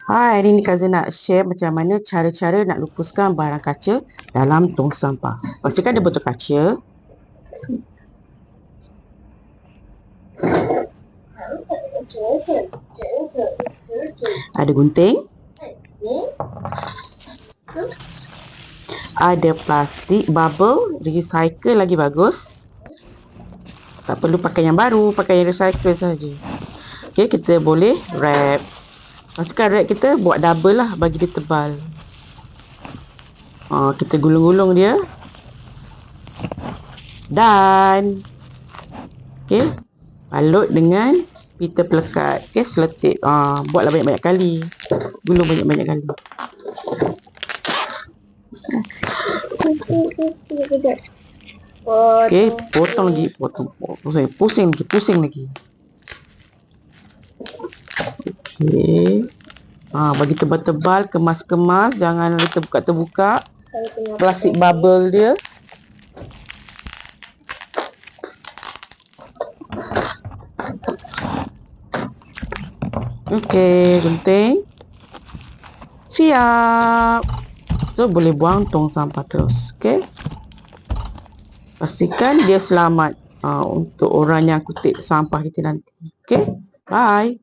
Hai, hari ni Kak nak share macam mana cara-cara nak lupuskan barang kaca dalam tong sampah. Pastikan dia botol kaca. Ada gunting. Ada plastik bubble, recycle lagi bagus. Tak perlu pakai yang baru, pakai yang recycle saja. Okey, kita boleh wrap. Pastikan wrap kita buat double lah bagi dia tebal. Kita gulung-gulung dia. Dan okey, balut dengan pita pelekat. Okey, seletik. Buatlah banyak-banyak kali. Gulung banyak-banyak kali. Okey, potong lagi, pusing lagi. Okey. Bagi tebal-tebal, kemas-kemas, jangan terbuka-terbuka. Plastik bubble dia. Okey, gunting. Siap. So, boleh buang tong sampah terus. Okey. Pastikan dia selamat untuk orang yang kutip sampah kita nanti. Okey. Bye.